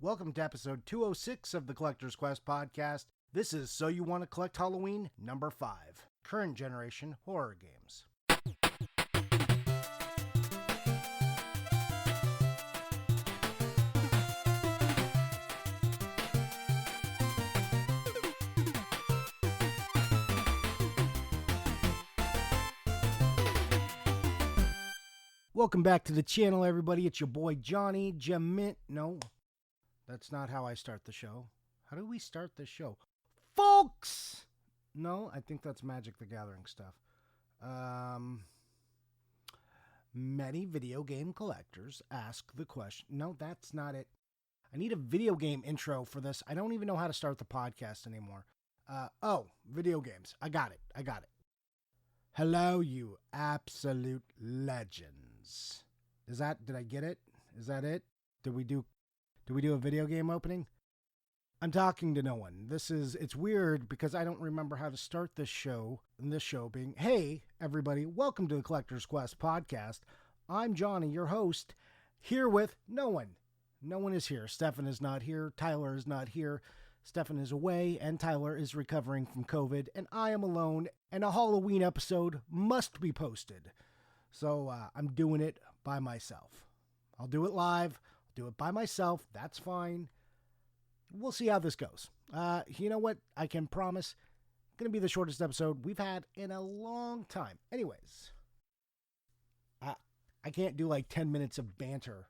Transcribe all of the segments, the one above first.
Welcome to episode 206 of the Collector's Quest podcast. This is So You Want to Collect Halloween number 5, current generation horror games. Welcome back to the channel, everybody. It's your boy Johnny Jamint. No, that's not how I start the show. How do we start the show? Folks! No, I think that's Magic the Gathering stuff. Many video game collectors ask the question. No, that's not it. I need a video game intro for this. I don't even know how to start the podcast anymore. Video games. I got it. Hello, you absolute legends. Did I get it? Is that it? Did we do a video game opening? I'm talking to no one. It's weird because I don't remember how to start this show. And this show being, hey, everybody, welcome to the Collector's Quest podcast. I'm Johnny, your host, here with no one. No one is here. Stefan is not here. Tyler is not here. Stefan is away, and Tyler is recovering from COVID, and I am alone, and a Halloween episode must be posted. So I'm doing it by myself. I'll do it live. I'll do it by myself. That's fine. We'll see how this goes. You know what? I can promise it's going to be the shortest episode we've had in a long time. Anyways, I can't do like 10 minutes of banter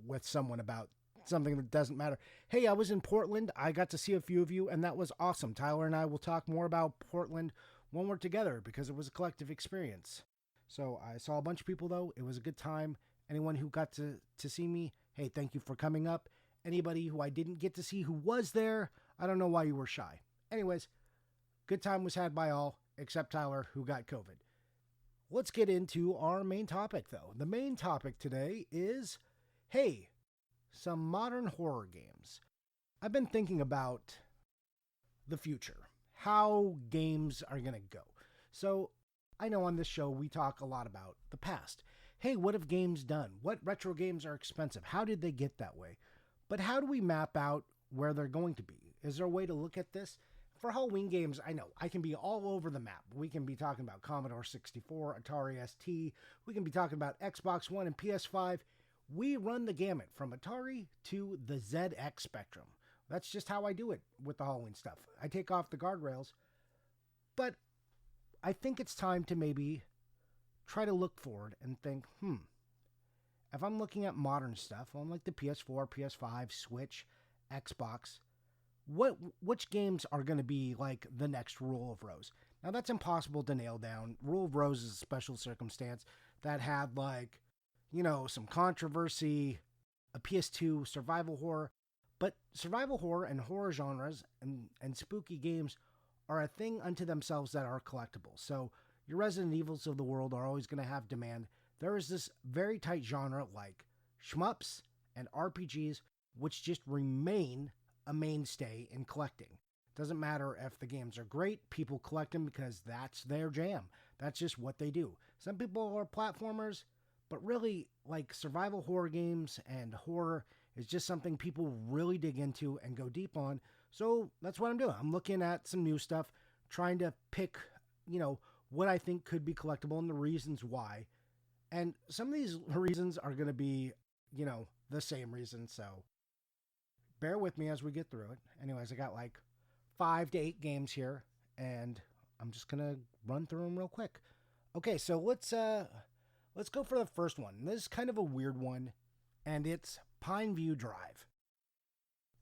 with someone about something that doesn't matter. Hey, I was in Portland. I got to see a few of you, and that was awesome. Tyler and I will talk more about Portland when we're together because it was a collective experience. So I saw a bunch of people, though. It was a good time. Anyone who got to see me, hey, thank you for coming up. Anybody who I didn't get to see who was there, I don't know why you were shy. Anyways, good time was had by all, except Tyler, who got COVID. Let's get into our main topic, though. The main topic today is, hey, some modern horror games. I've been thinking about the future, how games are going to go. So I know on this show we talk a lot about the past. Hey, what have games done? What retro games are expensive? How did they get that way? But how do we map out where they're going to be? Is there a way to look at this? For Halloween games, I know I can be all over the map. We can be talking about Commodore 64, Atari ST. We can be talking about Xbox One and PS5. We run the gamut from Atari to the ZX Spectrum. That's just how I do it with the Halloween stuff. I take off the guardrails, but I think it's time to maybe try to look forward and think, if I'm looking at modern stuff, on like the PS4, PS5, Switch, Xbox, which games are going to be like the next Rule of Rose? Now that's impossible to nail down. Rule of Rose is a special circumstance that had like, some controversy, a PS2 survival horror, but survival horror and horror genres and spooky games are a thing unto themselves that are collectible. So your Resident Evils of the world are always going to have demand. There is this very tight genre like shmups and RPGs, which just remain a mainstay in collecting. Doesn't matter if the games are great, people collect them because that's their jam. That's just what they do. Some people are platformers, but really, like survival horror games and horror is just something people really dig into and go deep on. So that's what I'm doing. I'm looking at some new stuff, trying to pick, what I think could be collectible and the reasons why. And some of these reasons are going to be, the same reasons. So bear with me as we get through it. Anyways, I got like 5 to 8 games here, and I'm just going to run through them real quick. Okay, so let's go for the first one. This is kind of a weird one, and it's Pineview Drive.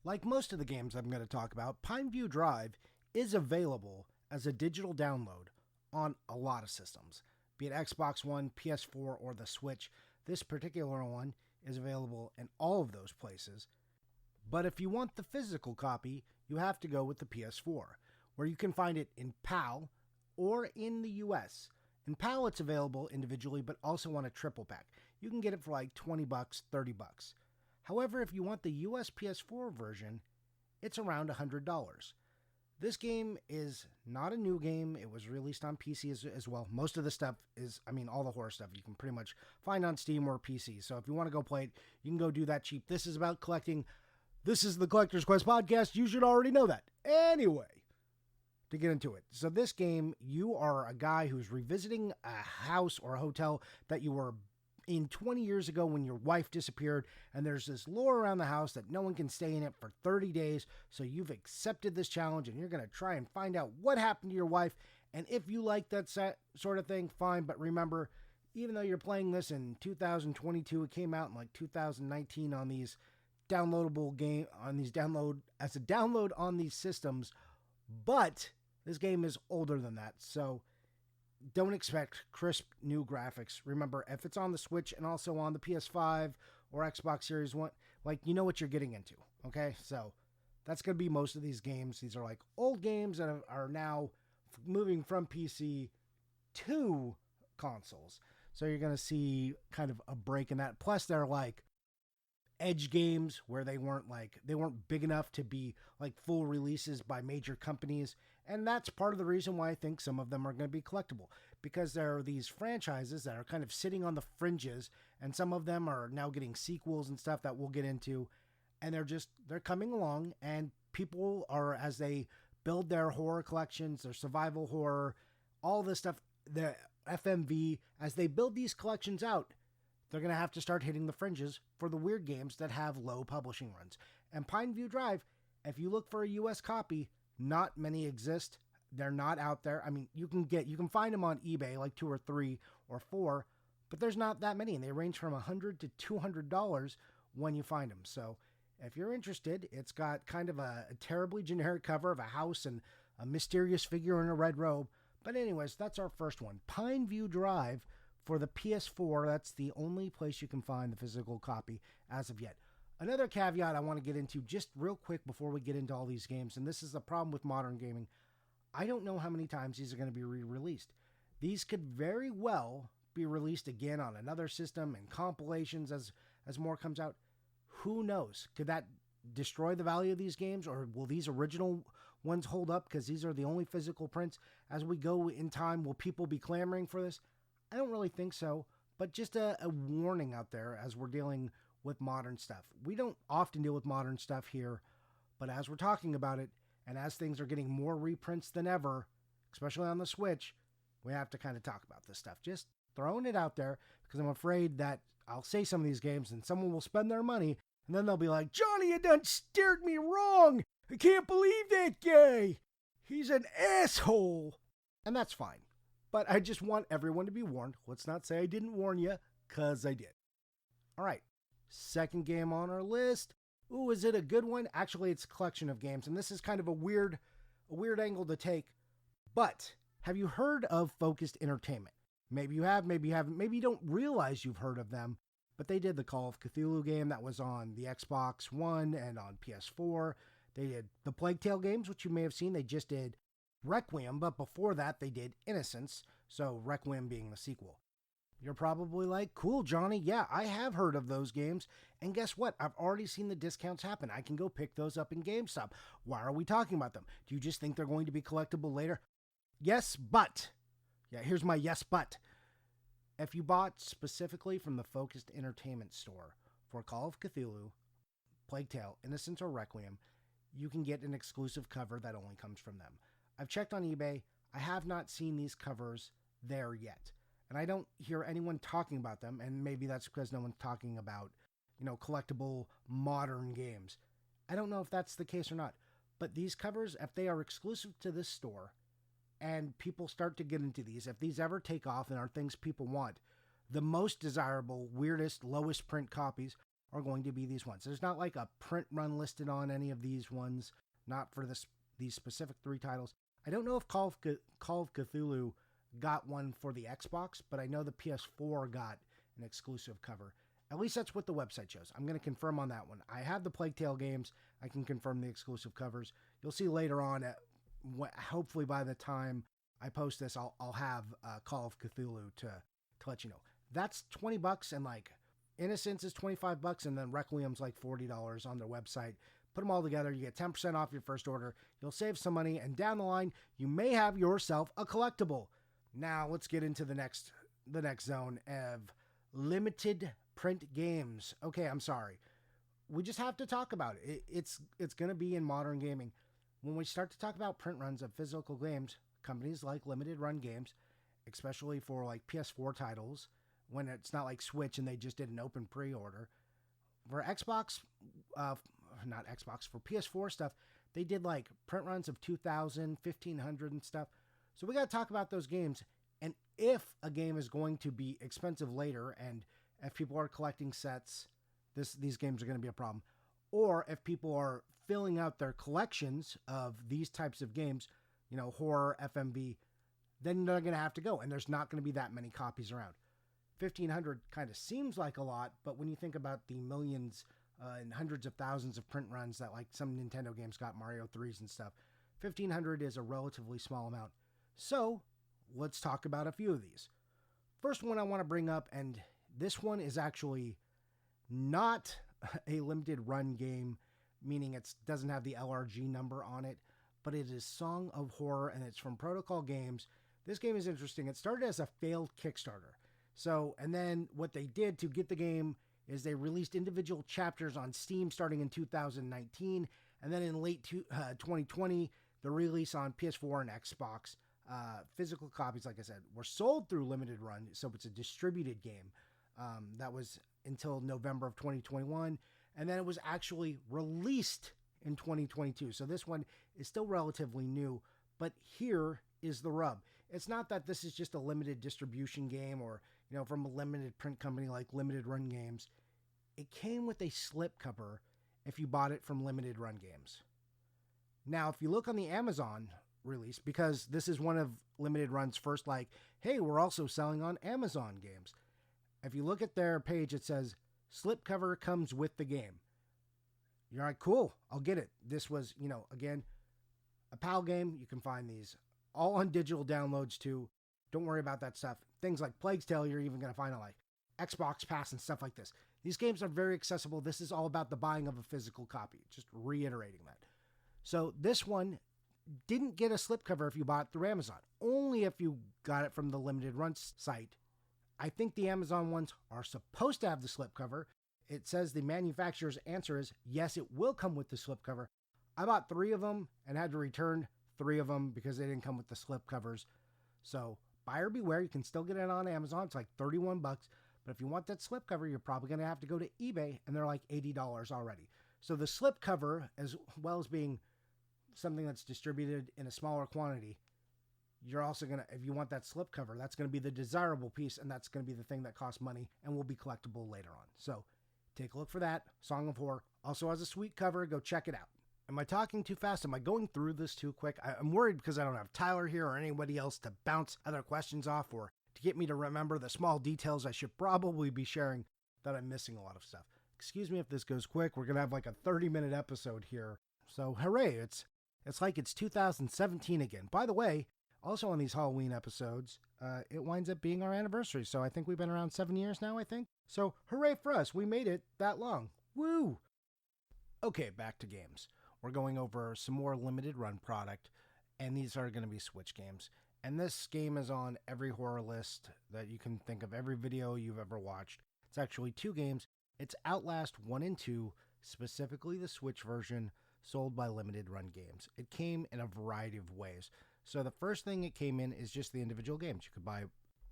Like most of the games I'm going to talk about, Pineview Drive is available as a digital download on a lot of systems, be it Xbox One, PS4, or the Switch. This particular one is available in all of those places. But if you want the physical copy, you have to go with the PS4, where you can find it in PAL or in the US. In PAL, it's available individually, but also on a triple pack. You can get it for like $20, $30. However, if you want the US PS4 version, it's around $100. This game is not a new game. It was released on PC as well. Most of the stuff is, all the horror stuff you can pretty much find on Steam or PC. So if you want to go play it, you can go do that cheap. This is about collecting This is the Collector's Quest podcast. You should already know that. Anyway, to get into it. So this game, you are a guy who's revisiting a house or a hotel that you were in 20 years ago when your wife disappeared, and there's this lore around the house that no one can stay in it for 30 days, so you've accepted this challenge, and you're going to try and find out what happened to your wife, and if you like that sort of thing, fine, but remember, even though you're playing this in 2022, it came out in like 2019 on these downloadable game, on these download on these systems, but this game is older than that, so don't expect crisp new graphics. Remember, if it's on the Switch and also on the PS5 or Xbox Series 1, like, you know what you're getting into, okay? So that's going to be most of these games. These are like old games that are now moving from PC to consoles. So you're going to see kind of a break in that. Plus, they're like edge games where they weren't big enough to be like full releases by major companies, and that's part of the reason why I think some of them are going to be collectible, because there are these franchises that are kind of sitting on the fringes, and some of them are now getting sequels and stuff that we'll get into, and they're coming along, and people are, as they build their horror collections, their survival horror, all this stuff, the FMV, as they build these collections out, they're going to have to start hitting the fringes for the weird games that have low publishing runs. And Pineview Drive, if you look for a US copy, not many exist. They're not out there. I mean, you can find them on eBay, like 2 or 3 or 4, but there's not that many, and they range from $100 to $200 when you find them. So if you're interested, it's got kind of a terribly generic cover of a house and a mysterious figure in a red robe. But anyways, that's our first one. Pineview Drive for the PS4. That's the only place you can find the physical copy as of yet. Another caveat I want to get into just real quick before we get into all these games, and this is the problem with modern gaming. I don't know how many times these are going to be re-released. These could very well be released again on another system and compilations as more comes out. Who knows? Could that destroy the value of these games, or will these original ones hold up because these are the only physical prints? As we go in time, will people be clamoring for this? I don't really think so, but just a warning out there as we're dealing with modern stuff. We don't often deal with modern stuff here, but as we're talking about it, and as things are getting more reprints than ever, especially on the Switch, we have to kind of talk about this stuff. Just throwing it out there, because I'm afraid that I'll say some of these games and someone will spend their money, and then they'll be like, Johnny, you done steered me wrong. I can't believe that guy. He's an asshole. And that's fine. But I just want everyone to be warned. Let's not say I didn't warn you, because I did. All right. Second game on our list. Ooh, is it a good one? Actually, it's a collection of games, and this is kind of a weird angle to take. But have you heard of Focused Entertainment? Maybe you have, maybe you haven't. Maybe you don't realize you've heard of them, but they did the Call of Cthulhu game that was on the Xbox One and on PS4. They did the Plague Tale games, which you may have seen. They just did Requiem, but before that, they did Innocence, so Requiem being the sequel. You're probably like, cool, Johnny, yeah, I have heard of those games, and guess what? I've already seen the discounts happen. I can go pick those up in GameStop. Why are we talking about them? Do you just think they're going to be collectible later? Yes, but. Yeah, here's my yes, but. If you bought specifically from the Focused Entertainment store for Call of Cthulhu, Plague Tale, Innocence, or Requiem, you can get an exclusive cover that only comes from them. I've checked on eBay. I have not seen these covers there yet. And I don't hear anyone talking about them, and maybe that's because no one's talking about, collectible modern games. I don't know if that's the case or not. But these covers, if they are exclusive to this store, and people start to get into these, if these ever take off and are things people want, the most desirable, weirdest, lowest print copies are going to be these ones. There's not like a print run listed on any of these ones, not for these specific 3 titles. I don't know if Call of Cthulhu got one for the Xbox, but I know the PS4 got an exclusive cover. At least that's what the website shows. I'm going to confirm on that one. I have the Plague Tale games. I can confirm the exclusive covers. You'll see later on, hopefully by the time I post this, I'll have Call of Cthulhu to let you know. That's $20, and like Innocence is $25, and then Requiem's like $40 on their website. Put them all together, you get 10% off your first order. You'll save some money, and down the line, you may have yourself a collectible. Now let's get into the next zone of limited print games. Okay, I'm sorry. we just have to talk about it. It's going to be in modern gaming. When we start to talk about print runs of physical games, companies like Limited Run Games, especially for like PS4 titles, when it's not like Switch and they just did an open pre-order. For Xbox, not Xbox, for PS4 stuff, they did like print runs of 2,000, 1,500 and stuff. So we got to talk about those games. And if a game is going to be expensive later, and if people are collecting sets, these games are going to be a problem. Or if people are filling out their collections of these types of games, horror, FMV, then they're going to have to go. And there's not going to be that many copies around. 1,500 kind of seems like a lot, but when you think about the millions and hundreds of thousands of print runs that like some Nintendo games got, Mario 3s and stuff, 1,500 is a relatively small amount. So let's talk about a few of these. First one I want to bring up, and this one is actually not a limited run game, meaning it doesn't have the LRG number on it, but it is Song of Horror, and it's from Protocol Games. This game is interesting. It started as a failed Kickstarter. So, and then what they did to get the game is they released individual chapters on Steam starting in 2019, and then in late 2020, the release on PS4 and Xbox. Physical copies, like I said, were sold through Limited Run, so it's a distributed game. That was until November of 2021, and then it was actually released in 2022. So this one is still relatively new, but here is the rub. It's not that this is just a limited distribution game or, from a limited print company like Limited Run Games. It came with a slipcover if you bought it from Limited Run Games. Now, if you look on the Amazon release, because this is one of Limited Run's first, hey, we're also selling on Amazon games. If you look at their page, it says, slipcover comes with the game. You're like, cool, I'll get it. This was, again, a PAL game. You can find these all on digital downloads too. Don't worry about that stuff. Things like Plague's Tale, you're even going to find on Xbox Pass and stuff like this. These games are very accessible. This is all about the buying of a physical copy. Just reiterating that. So this one didn't get a slipcover if you bought it through Amazon. Only if you got it from the Limited Run site. I think the Amazon ones are supposed to have the slipcover. It says the manufacturer's answer is, yes, it will come with the slipcover. I bought 3 of them and had to return 3 of them because they didn't come with the slipcovers. So buyer beware. You can still get it on Amazon. It's like $31. But if you want that slipcover, you're probably going to have to go to eBay, and they're like $80 already. So the slipcover, as well as being something that's distributed in a smaller quantity, you're also going to, if you want that slipcover, that's going to be the desirable piece, and that's going to be the thing that costs money and will be collectible later on. So take a look for that. Song of Horror also has a sweet cover. Go check it out. Am I talking too fast? Am I going through this too quick? I'm worried because I don't have Tyler here or anybody else to bounce other questions off or to get me to remember the small details I should probably be sharing that I'm missing a lot of stuff. Excuse me if this goes quick. We're going to have like a 30-minute episode here. So hooray, it's like it's 2017 again. By the way, also on these Halloween episodes, it winds up being our anniversary. So I think we've been around 7 years now, I think. So hooray for us. We made it that long. Woo! Okay, back to games. We're going over some more limited run product, and these are going to be Switch games. And this game is on every horror list that you can think of, every video you've ever watched. It's actually 2 games. It's Outlast 1 and 2, specifically the Switch version, sold by Limited Run Games. It came in a variety of ways. So the first thing it came in is just the individual games. You could buy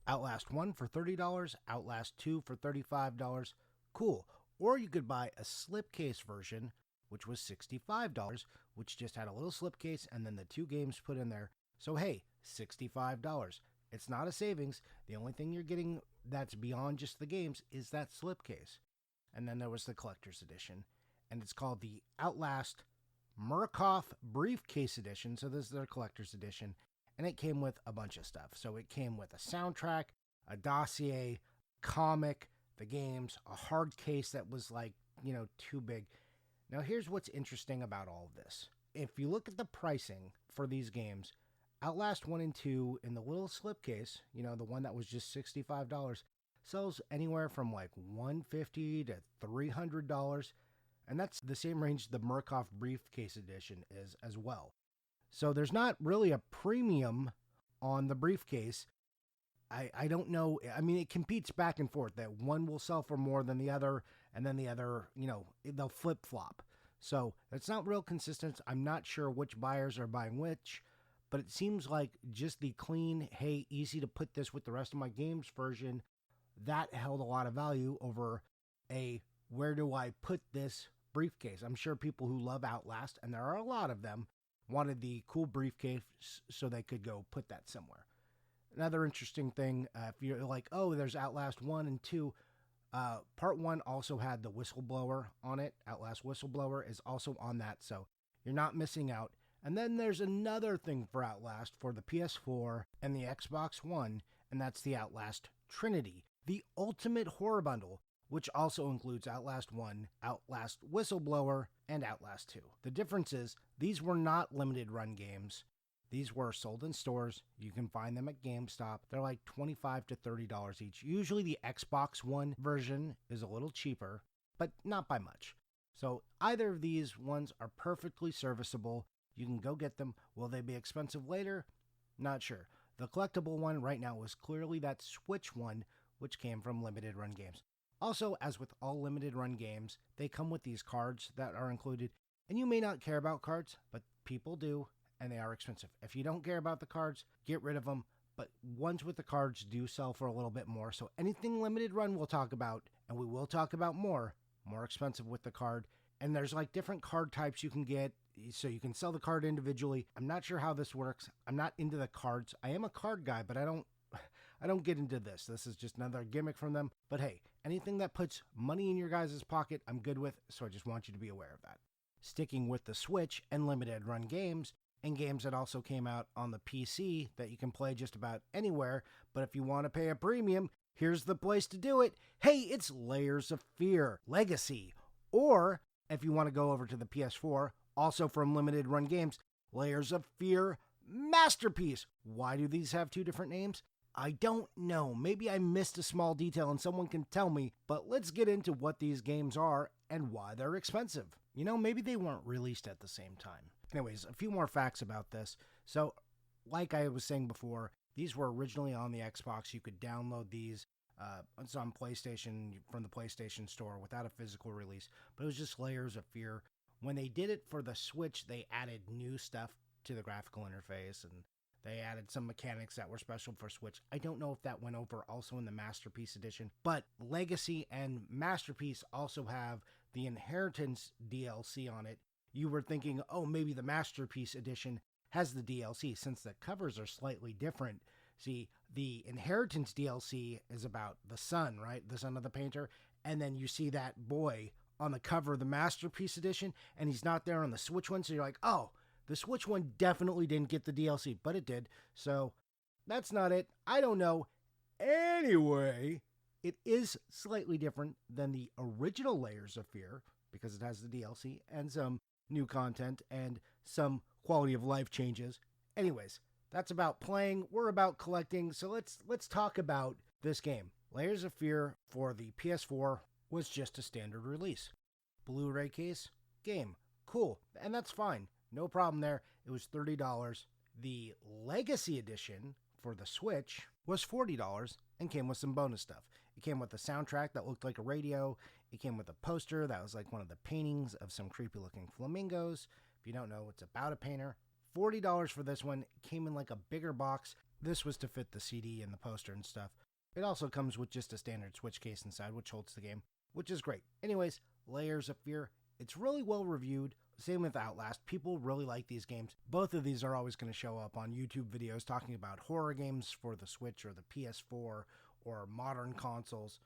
Outlast 1 for $30, Outlast 2 for $35. Cool. Or you could buy a slipcase version, which was $65, which just had a little slipcase and then the 2 games put in there. So hey, $65. It's not a savings. The only thing you're getting that's beyond just the games is that slipcase. And then there was the collector's edition, and it's called the Outlast Murkoff Briefcase Edition. So this is their collector's edition, and it came with a bunch of stuff. So it came with a soundtrack, a dossier, comic, the games, a hard case that was too big. Now here's what's interesting about all of this. If you look at the pricing for these games, Outlast 1 and 2 in the little slipcase, the one that was just $65, sells anywhere from $150 to $300. And that's the same range the Murkoff Briefcase Edition is as well. So there's not really a premium on the briefcase. I don't know. I mean, it competes back and forth that one will sell for more than the other. and then the other, they'll flip flop. So it's not real consistent. I'm not sure which buyers are buying which, but it seems like just the clean, hey, easy to put this with the rest of my games version, that held a lot of value over a where do I put this briefcase. I'm sure people who love Outlast, and there are a lot of them, wanted the cool briefcase so they could go put that somewhere. Another interesting thing, if you're like, oh, there's Outlast 1 and 2, Part 1 also had the whistleblower on it. Outlast Whistleblower is also on that, so you're not missing out. And then there's another thing for Outlast for the PS4 and the Xbox One, and that's the Outlast Trinity, the ultimate horror bundle, which also includes Outlast 1, Outlast Whistleblower, and Outlast 2. The difference is, these were not limited run games. These were sold in stores. You can find them at GameStop. They're like $25 to $30 each. Usually the Xbox One version is a little cheaper, but not by much. So either of these ones are perfectly serviceable. You can go get them. Will they be expensive later? Not sure. The collectible one right now was clearly that Switch one, which came from limited run games. Also, as with all limited run games, they come with these cards that are included. And you may not care about cards, but people do, and they are expensive. If you don't care about the cards, get rid of them. But ones with the cards do sell for a little bit more. So anything limited run we'll talk about, and we will talk about more expensive with the card. And there's like different card types you can get, so you can sell the card individually. I'm not sure how this works. I'm not into the cards. I am a card guy, but I don't get into this. This is just another gimmick from them. But hey, anything that puts money in your guys' pocket, I'm good with, so I just want you to be aware of that. Sticking with the Switch and limited run games, and games that also came out on the PC that you can play just about anywhere, but if you want to pay a premium, here's the place to do it. Hey, it's Layers of Fear Legacy. Or, if you want to go over to the PS4, also from limited run games, Layers of Fear Masterpiece. Why do these have two different names? I don't know. Maybe I missed a small detail and someone can tell me, but let's get into what these games are and why they're expensive. Maybe they weren't released at the same time. Anyways, a few more facts about this. So, like I was saying before, these were originally on the Xbox. You could download these it's on PlayStation from the PlayStation Store without a physical release, but it was just Layers of Fear. When they did it for the Switch, they added new stuff to the graphical interface, and they added some mechanics that were special for Switch. I don't know if that went over also in the Masterpiece Edition, but Legacy and Masterpiece also have the Inheritance DLC on it. You were thinking, oh, maybe the Masterpiece Edition has the DLC, since the covers are slightly different. See, the Inheritance DLC is about the son, right? The son of the painter. And then you see that boy on the cover of the Masterpiece Edition, and he's not there on the Switch one. So you're like, oh, the Switch one definitely didn't get the DLC, but it did. So that's not it. I don't know. Anyway, it is slightly different than the original Layers of Fear because it has the DLC and some new content and some quality of life changes. Anyways, that's about playing. We're about collecting. So let's talk about this game. Layers of Fear for the PS4 was just a standard release. Blu-ray case, game, cool, and that's fine. No problem there. It was $30. The Legacy Edition for the Switch was $40 and came with some bonus stuff. It came with a soundtrack that looked like a radio. It came with a poster that was like one of the paintings of some creepy looking flamingos. If you don't know, it's about a painter. $40 for this one. It came in like a bigger box. This was to fit the CD and the poster and stuff. It also comes with just a standard Switch case inside, which holds the game, which is great. Anyways, Layers of Fear. It's really well reviewed. Same with Outlast. People really like these games. Both of these are always going to show up on YouTube videos talking about horror games for the Switch or the PS4 or modern consoles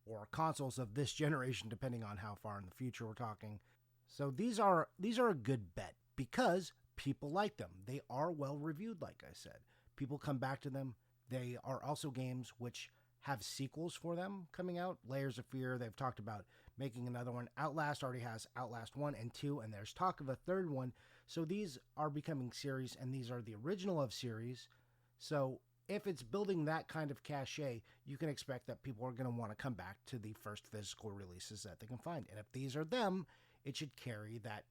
or consoles of this generation, depending on how far in the future we're talking. So these are a good bet because people like them. They are well reviewed, like I said. People come back to them. They are also games which have sequels for them coming out. Layers of Fear, they've talked about making another one. Outlast already has Outlast 1 and 2, and there's talk of a third one. So these are becoming series, and these are the original of series. So if it's building that kind of cachet, you can expect that people are going to want to come back to the first physical releases that they can find. And if these are them, it should carry that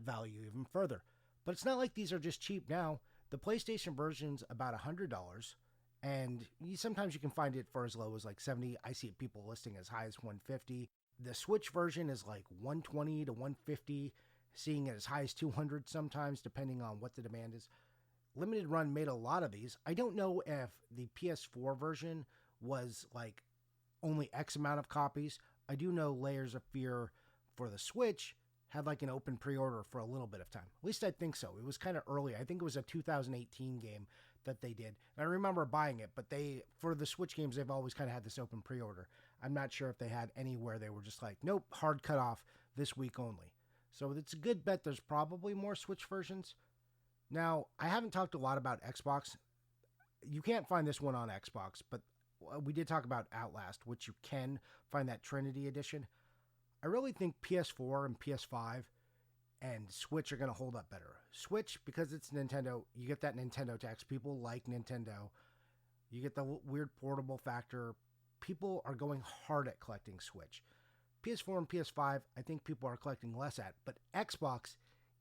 value even further. But it's not like these are just cheap now. The PlayStation version's about $100, and sometimes you can find it for as low as like $70. I see people listing as high as $150. The Switch version is like 120 to 150, seeing it as high as 200 sometimes, depending on what the demand is. Limited Run made a lot of these. I don't know if the PS4 version was like only X amount of copies. I do know Layers of Fear for the Switch had like an open pre-order for a little bit of time. At least I think so. It was kind of early. I think it was a 2018 game that they did. And I remember buying it, but for the Switch games, they've always kind of had this open pre-order. I'm not sure if they had any where they were just like, nope, hard cut off this week only. So it's a good bet there's probably more Switch versions. Now, I haven't talked a lot about Xbox. You can't find this one on Xbox, but we did talk about Outlast, which you can find that Trinity Edition. I really think PS4 and PS5 and Switch are going to hold up better. Switch, because it's Nintendo, you get that Nintendo tax. People like Nintendo. You get the weird portable factor. People are going hard at collecting Switch. PS4 and PS5, I think people are collecting less at, but Xbox,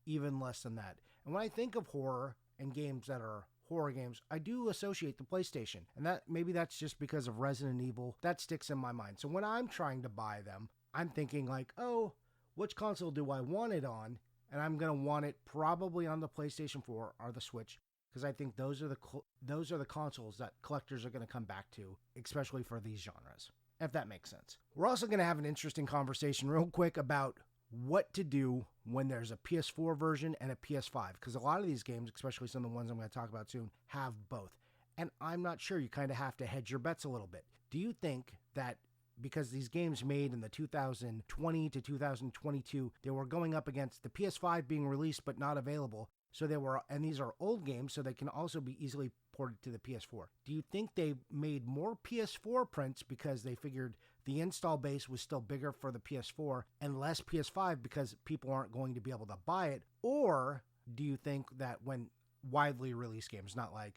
even less than that. And when I think of horror and games that are horror games, I do associate the PlayStation. And that maybe that's just because of Resident Evil. That sticks in my mind. So when I'm trying to buy them, I'm thinking like, oh, which console do I want it on? And I'm going to want it probably on the PlayStation 4 or the Switch, because I think those are the consoles that collectors are going to come back to, especially for these genres, if that makes sense. We're also going to have an interesting conversation real quick about what to do when there's a PS4 version and a PS5, because a lot of these games, especially some of the ones I'm going to talk about soon, have both. And I'm not sure. You kind of have to hedge your bets a little bit. Do you think that because these games made in the 2020 to 2022, they were going up against the PS5 being released but not available, and these are old games, so they can also be easily ported to the PS4. Do you think they made more PS4 prints because they figured the install base was still bigger for the PS4 and less PS5 because people aren't going to be able to buy it? Or do you think that when widely released games, not like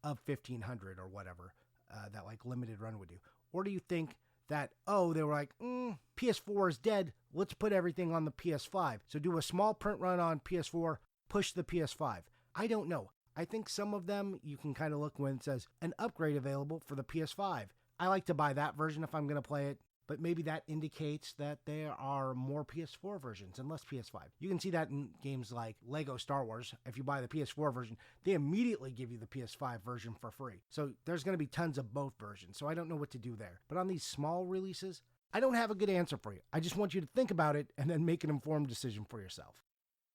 of 1500 or whatever, that like Limited Run would do, or do you think that, they were like, PS4 is dead, let's put everything on the PS5. So do a small print run on PS4, push the PS5. I don't know. I think some of them you can kind of look when it says an upgrade available for the PS5. I like to buy that version if I'm going to play it, but maybe that indicates that there are more PS4 versions and less PS5. You can see that in games like Lego Star Wars. If you buy the PS4 version, they immediately give you the PS5 version for free. So there's going to be tons of both versions. So I don't know what to do there. But on these small releases, I don't have a good answer for you. I just want you to think about it and then make an informed decision for yourself.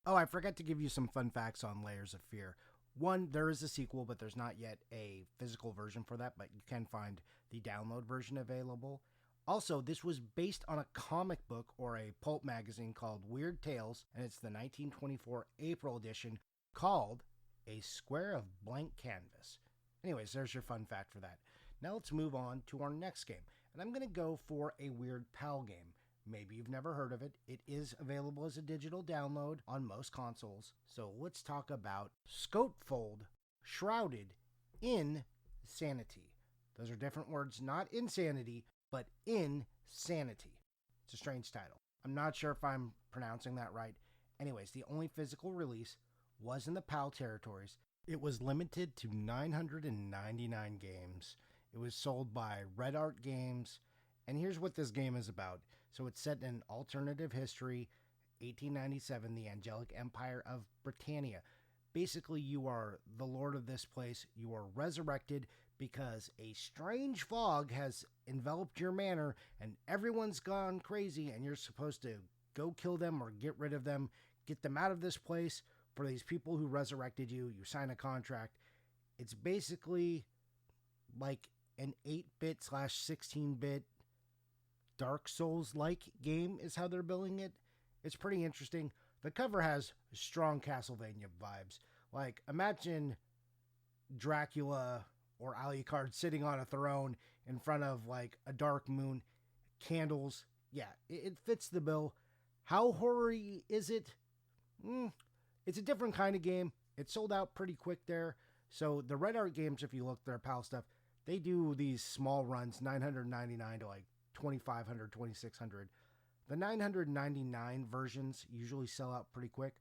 Oh, I forgot to give you some fun facts on Layers of Fear. One, there is a sequel, but there's not yet a physical version for that, but you can find the download version available. Also, this was based on a comic book or a pulp magazine called Weird Tales, and it's the 1924 April edition called A Square of Blank Canvas. Anyways, there's your fun fact for that. Now let's move on to our next game, and I'm going to go for a Weird Pal game. Maybe you've never heard of it. It is available as a digital download on most consoles. So let's talk about Scopefold Shrouded in Sanity. Those are different words, not insanity, but Insanity. It's a strange title. I'm not sure if I'm pronouncing that right. Anyways, the only physical release was in the PAL territories. It was limited to 999 games. It was sold by Red Art Games. And here's what this game is about. So it's set in alternative history, 1897, the Angelic Empire of Britannia. Basically, you are the lord of this place. You are resurrected because a strange fog has enveloped your manor and everyone's gone crazy, and you're supposed to go kill them or get rid of them, get them out of this place for these people who resurrected you. You sign a contract. It's basically like an 8-bit / 16-bit Dark Souls-like game is how they're billing it. It's pretty interesting. The cover has strong Castlevania vibes. Like, imagine Dracula or Alucard sitting on a throne in front of, like, a dark moon, candles. Yeah, it fits the bill. How horror-y is it? It's a different kind of game. It sold out pretty quick there. So the Red Art Games, if you look their PAL stuff, they do these small runs, 999 to like 2,500, 2,600. The 999 versions usually sell out pretty quick,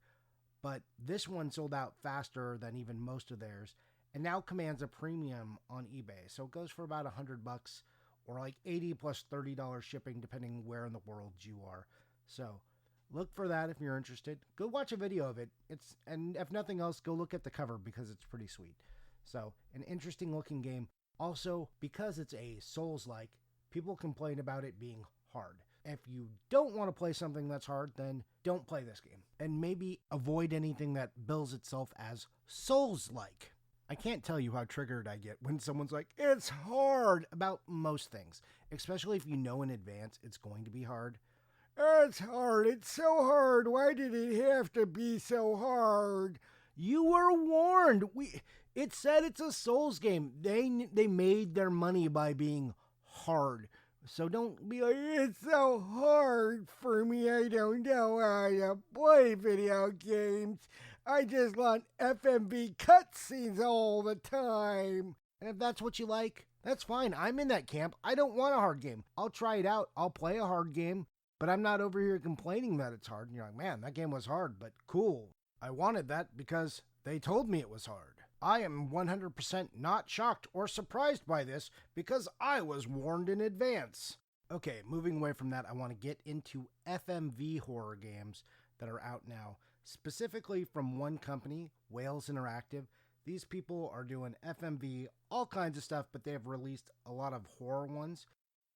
but this one sold out faster than even most of theirs and now commands a premium on eBay. So it goes for about $100 or like 80 plus $30 shipping depending where in the world you are. So look for that if you're interested. Go watch a video of it. And if nothing else, go look at the cover because it's pretty sweet. So an interesting looking game. Also, because it's a Souls-like, people complain about it being hard. If you don't want to play something that's hard, then don't play this game. And maybe avoid anything that bills itself as Souls-like. I can't tell you how triggered I get when someone's like, it's hard, about most things. Especially if you know in advance it's going to be hard. It's hard. It's so hard. Why did it have to be so hard? You were warned. It said it's a Souls game. They made their money by being hard. So don't be like, it's so hard for me. I don't know how to play video games. I just want FMV cutscenes all the time. And if that's what you like, that's fine. I'm in that camp. I don't want a hard game. I'll try it out. I'll play a hard game. But I'm not over here complaining that it's hard. And you're like, man, that game was hard, but cool. I wanted that because they told me it was hard. I am 100% not shocked or surprised by this because I was warned in advance. Okay, moving away from that, I want to get into FMV horror games that are out now, specifically from one company, Wales Interactive. These people are doing FMV, all kinds of stuff, but they have released a lot of horror ones.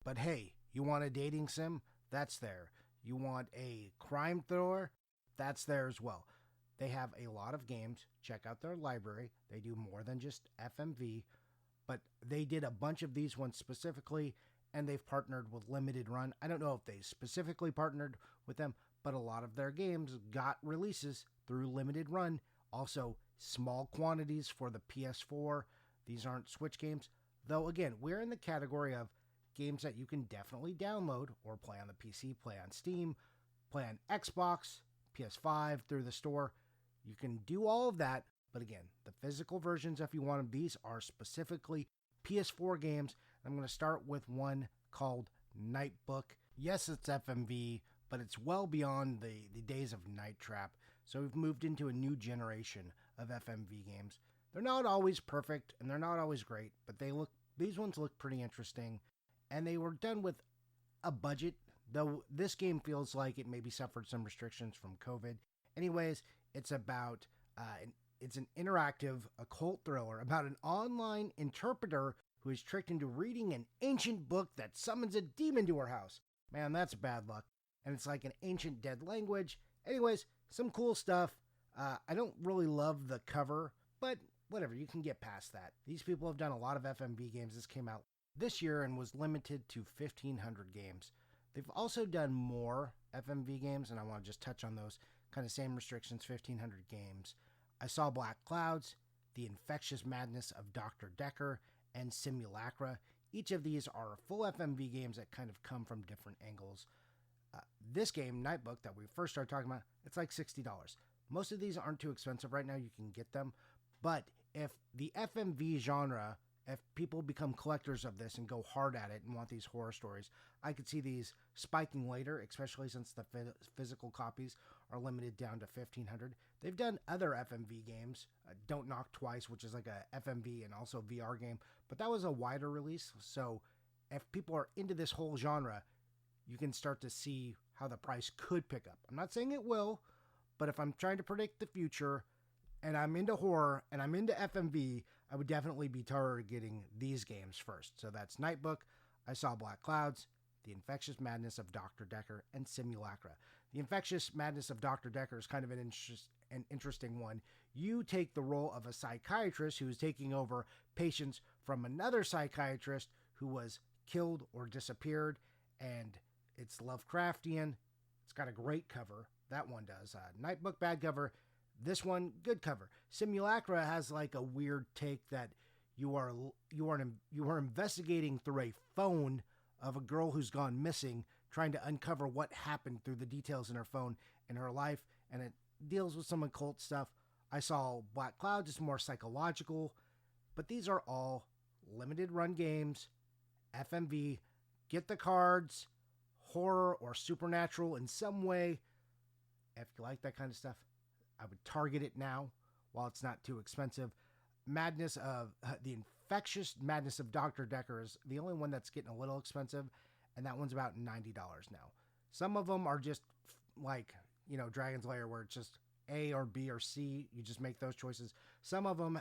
But hey, you want a dating sim? That's there. You want a crime thriller? That's there as well. They have a lot of games. Check out their library. They do more than just FMV, but they did a bunch of these ones specifically, and they've partnered with Limited Run. I don't know if they specifically partnered with them, but a lot of their games got releases through Limited Run. Also, small quantities for the PS4. These aren't Switch games, though again, we're in the category of games that you can definitely download or play on the PC, play on Steam, play on Xbox, PS5 through the store. You can do all of that, but again, the physical versions, if you want them, these are specifically PS4 games. I'm going to start with one called Nightbook. Yes, it's FMV, but it's well beyond the days of Night Trap. So we've moved into a new generation of FMV games. They're not always perfect and they're not always great, but these ones look pretty interesting. And they were done with a budget, though this game feels like it maybe suffered some restrictions from COVID. Anyways, it's about it's an interactive occult thriller about an online interpreter who is tricked into reading an ancient book that summons a demon to her house. Man, that's bad luck. And it's like an ancient dead language. Anyways, some cool stuff. I don't really love the cover, but whatever, you can get past that. These people have done a lot of FMV games. This came out this year and was limited to 1,500 games. They've also done more FMV games, and I want to just touch on those. Kind of same restrictions, 1,500 games. I Saw Black Clouds, The Infectious Madness of Dr. Decker, and Simulacra. Each of these are full FMV games that kind of come from different angles. This game, Nightbook, that we first started talking about, it's like $60. Most of these aren't too expensive right now. You can get them. But if the FMV genre, if people become collectors of this and go hard at it and want these horror stories, I could see these spiking later, especially since the physical copies are limited down to 1,500. They've done other FMV games, Don't Knock Twice, which is like a FMV and also VR game, but that was a wider release. So if people are into this whole genre, you can start to see how the price could pick up. I'm not saying it will, but if I'm trying to predict the future and I'm into horror and I'm into FMV, I would definitely be targeting these games first. So that's Nightbook, I Saw Black Clouds, The Infectious Madness of Dr. Decker, and Simulacra. The Infectious Madness of Dr. Decker is kind of an interesting one. You take the role of a psychiatrist who is taking over patients from another psychiatrist who was killed or disappeared, and it's Lovecraftian. It's got a great cover. That one does. Nightbook, bad cover. This one, good cover. Simulacra has like a weird take that you are investigating through a phone of a girl who's gone missing, trying to uncover what happened through the details in her phone in her life, and it deals with some occult stuff. I Saw Black Clouds is more psychological, but these are all limited run games, FMV. Get the cards, horror or supernatural in some way. If you like that kind of stuff, I would target it now while it's not too expensive. Madness of the Infectious Madness of Dr. Decker is the only one that's getting a little expensive, and that one's about $90 now. Some of them are just like, Dragon's Lair, where it's just A or B or C. You just make those choices. Some of them,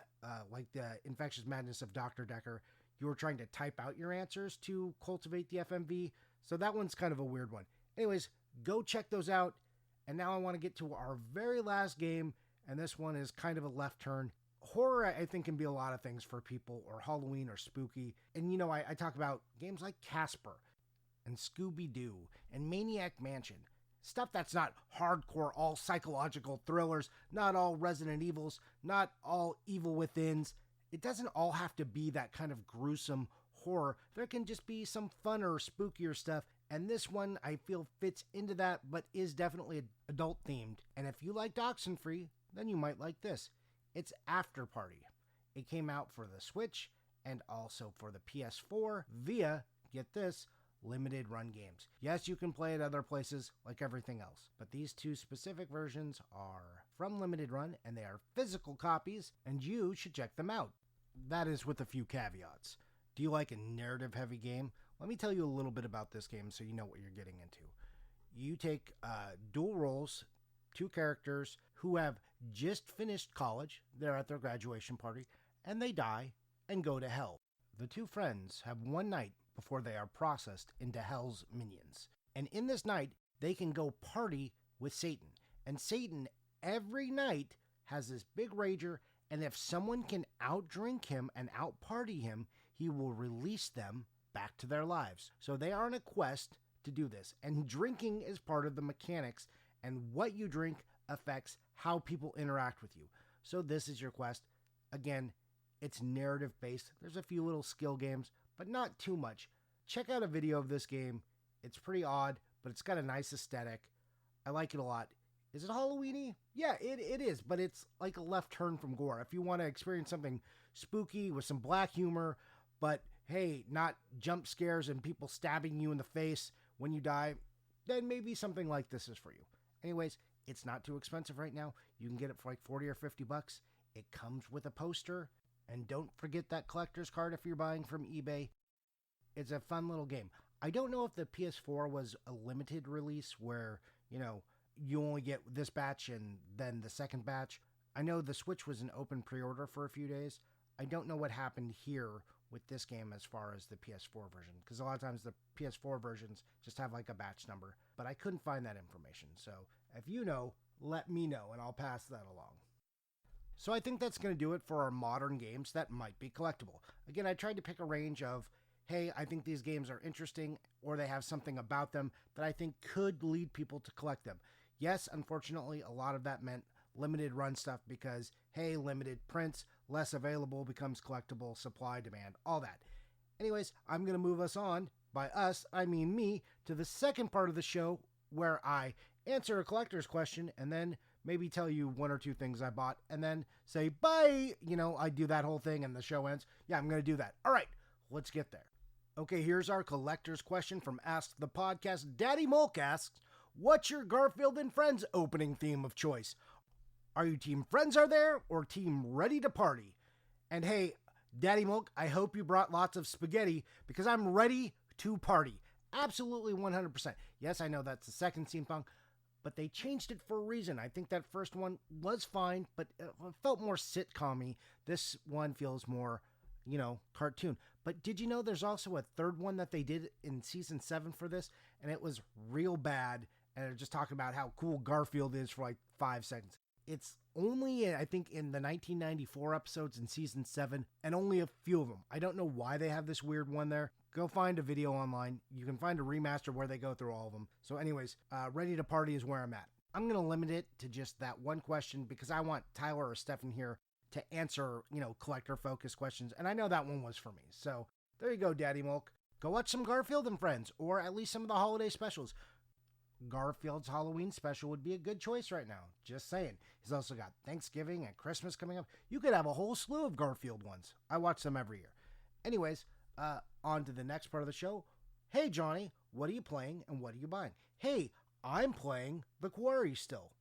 like the Infectious Madness of Dr. Decker, you were trying to type out your answers to cultivate the FMV. So that one's kind of a weird one. Anyways, go check those out. And now I want to get to our very last game. And this one is kind of a left turn. Horror, I think, can be a lot of things for people, or Halloween or spooky. And, I talk about games like Casper and Scooby-Doo and Maniac Mansion. Stuff that's not hardcore, all psychological thrillers, not all Resident Evils, not all Evil Withins. It doesn't all have to be that kind of gruesome horror. There can just be some funner, spookier stuff. And this one, I feel, fits into that, but is definitely adult themed. And if you liked Oxenfree, then you might like this. It's After Party. It came out for the Switch and also for the PS4 via, get this, limited run games. Yes, you can play it other places like everything else, but these two specific versions are from limited run and they are physical copies, and you should check them out. That is with a few caveats. Do you like a narrative heavy game? Let me tell you a little bit about this game so you know what you're getting into. You take dual roles, two characters who have just finished college, they're at their graduation party, and they die and go to hell. The two friends have one night before they are processed into hell's minions. And in this night, they can go party with Satan. And Satan, every night, has this big rager, and if someone can outdrink him and outparty him, he will release them back to their lives. So they are on a quest to do this. And drinking is part of the mechanics, and what you drink affects how people interact with you. So this is your quest. Again, it's narrative based. There's a few little skill games, but not too much. Check out a video of this game. It's pretty odd, but it's got a nice aesthetic. I like it a lot. Is it Halloween-y? Yeah, it is, but it's like a left turn from gore. If you want to experience something spooky with some black humor, but hey, not jump scares and people stabbing you in the face when you die, then maybe something like this is for you. Anyways, it's not too expensive right now. You can get it for like 40 or 50 bucks. It comes with a poster. And don't forget that collector's card if you're buying from eBay. It's a fun little game. I don't know if the PS4 was a limited release where, you only get this batch and then the second batch. I know the Switch was an open pre-order for a few days. I don't know what happened here with this game as far as the PS4 version, because a lot of times the PS4 versions just have like a batch number, but I couldn't find that information. So if you know, let me know and I'll pass that along. So I think that's going to do it for our modern games that might be collectible. Again, I tried to pick a range of, hey, I think these games are interesting, or they have something about them that I think could lead people to collect them. Yes, unfortunately, a lot of that meant limited run stuff because, hey, limited prints, less available becomes collectible, supply, demand, all that. Anyways, I'm going to move us on, by us, I mean me, to the second part of the show where I answer a collector's question and then maybe tell you one or two things I bought and then say bye. I do that whole thing and the show ends. Yeah, I'm going to do that. All right, let's get there. Okay, here's our collector's question from Ask the Podcast. Daddy Mulk asks, what's your Garfield and Friends opening theme of choice? Are you team Friends Are There or team Ready to Party? And hey, Daddy Mulk, I hope you brought lots of spaghetti because I'm ready to party. Absolutely 100%. Yes, I know that's the second steampunk, but they changed it for a reason. I think that first one was fine, but it felt more sitcom-y. This one feels more, cartoon. But did you know there's also a third one that they did in season 7 for this? And it was real bad. And they're just talking about how cool Garfield is for like 5 seconds. It's only, I think, in the 1994 episodes in season 7, and only a few of them. I don't know why they have this weird one there. Go find a video online. You can find a remaster where they go through all of them. So anyways, Ready to Party is where I'm at. I'm going to limit it to just that one question because I want Tyler or Stefan here to answer, collector-focused questions. And I know that one was for me. So there you go, Daddy Mulk. Go watch some Garfield and Friends, or at least some of the holiday specials. Garfield's Halloween special would be a good choice right now. Just saying. He's also got Thanksgiving and Christmas coming up. You could have a whole slew of Garfield ones. I watch them every year. Anyways, on to the next part of the show. Hey, Johnny, what are you playing and what are you buying? Hey, I'm playing The Quarry still.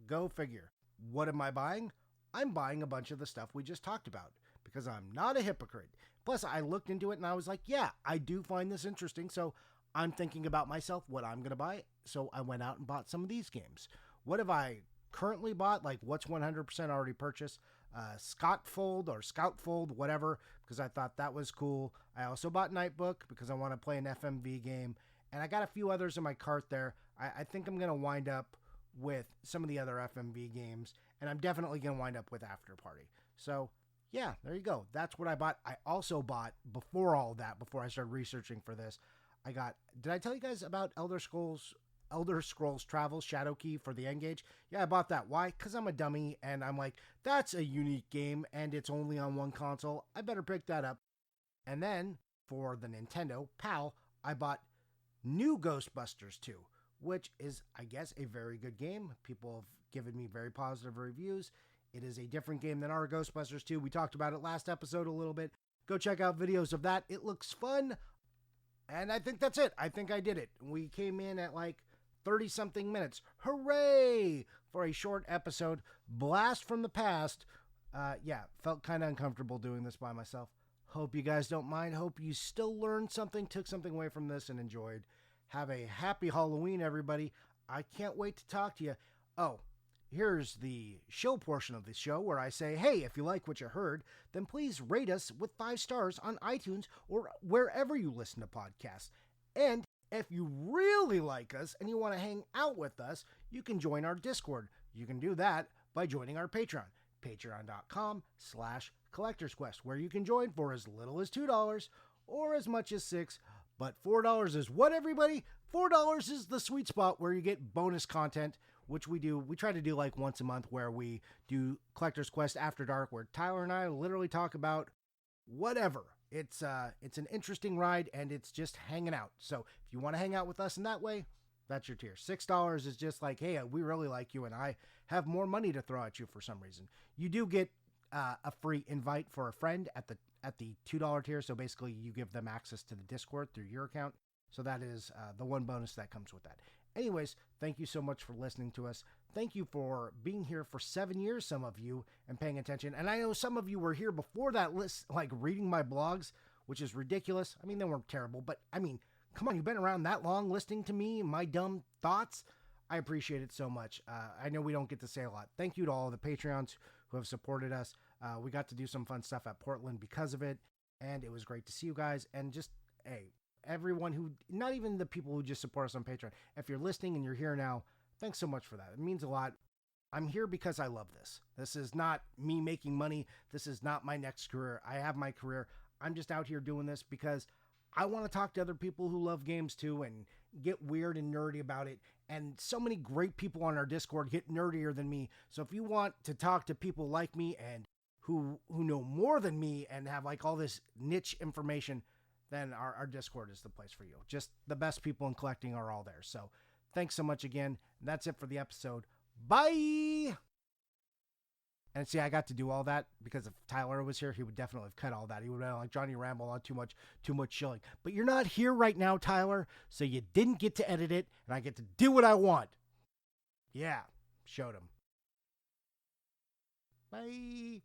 Go figure. What am I buying? I'm buying a bunch of the stuff we just talked about because I'm not a hypocrite. Plus, I looked into it and I was like, yeah, I do find this interesting. So I'm thinking about myself, what I'm going to buy. So I went out and bought some of these games. What have I currently bought? Like what's 100% already purchased? Scoutfold, whatever, because I thought that was cool. I also bought Nightbook because I want to play an FMV game. And I got a few others in my cart there. I think I'm going to wind up with some of the other FMV games. And I'm definitely going to wind up with After Party. So yeah, there you go. That's what I bought. I also bought, before all that, before I started researching for this, did I tell you guys about Elder Scrolls Travels Shadowkey for the N-Gage? Yeah, I bought that. Why? Because I'm a dummy, and I'm like, that's a unique game, and it's only on one console. I better pick that up. And then, for the Nintendo PAL, I bought New Ghostbusters 2, which is, I guess, a very good game. People have given me very positive reviews. It is a different game than our Ghostbusters 2. We talked about it last episode a little bit. Go check out videos of that. It looks fun. And I think that's it. I think I did it. We came in at like 30-something minutes. Hooray! For a short episode. Blast from the past. Felt kind of uncomfortable doing this by myself. Hope you guys don't mind. Hope you still learned something, took something away from this, and enjoyed. Have a happy Halloween, everybody. I can't wait to talk to you. Oh, here's the show portion of the show where I say, hey, if you like what you heard, then please rate us with 5 stars on iTunes or wherever you listen to podcasts. And if you really like us and you want to hang out with us, you can join our Discord. You can do that by joining our Patreon, patreon.com/collectorsquest, where you can join for as little as $2 or as much as $6. But $4 is what, everybody? $4 is the sweet spot where you get bonus content, which we do. We try to do like once a month where we do Collector's Quest After Dark, where Tyler and I literally talk about whatever. It's an interesting ride, and it's just hanging out. So if you want to hang out with us in that way, that's your tier. $6 is just like, hey, we really like you, and I have more money to throw at you for some reason. You do get a free invite for a friend at the $2 tier. So basically, you give them access to the Discord through your account. So that is the one bonus that comes with that. Anyways, thank you so much for listening to us. Thank you for being here for 7 years, some of you, and paying attention. And I know some of you were here before that list, like reading my blogs, which is ridiculous. I mean, they weren't terrible, but I mean, come on, you've been around that long listening to me and my dumb thoughts. I appreciate it so much. I know we don't get to say a lot. Thank you to all the Patreons who have supported us. We got to do some fun stuff at Portland because of it, and it was great to see you guys. And just, hey, everyone who, not even the people who just support us on Patreon, if you're listening and you're here now, thanks so much for that. It means a lot. I'm here because I love this. This is not me making money. This is not my next career. I have my career. I'm just out here doing this because I want to talk to other people who love games too and get weird and nerdy about it. And so many great people on our Discord get nerdier than me. So if you want to talk to people like me and who know more than me and have like all this niche information, then our Discord is the place for you. Just the best people in collecting are all there. So thanks so much again. That's it for the episode. Bye! And see, I got to do all that because if Tyler was here, he would definitely have cut all that. He would have been like Johnny Ramble on too much chilling. But you're not here right now, Tyler, so you didn't get to edit it, and I get to do what I want. Yeah, showed him. Bye!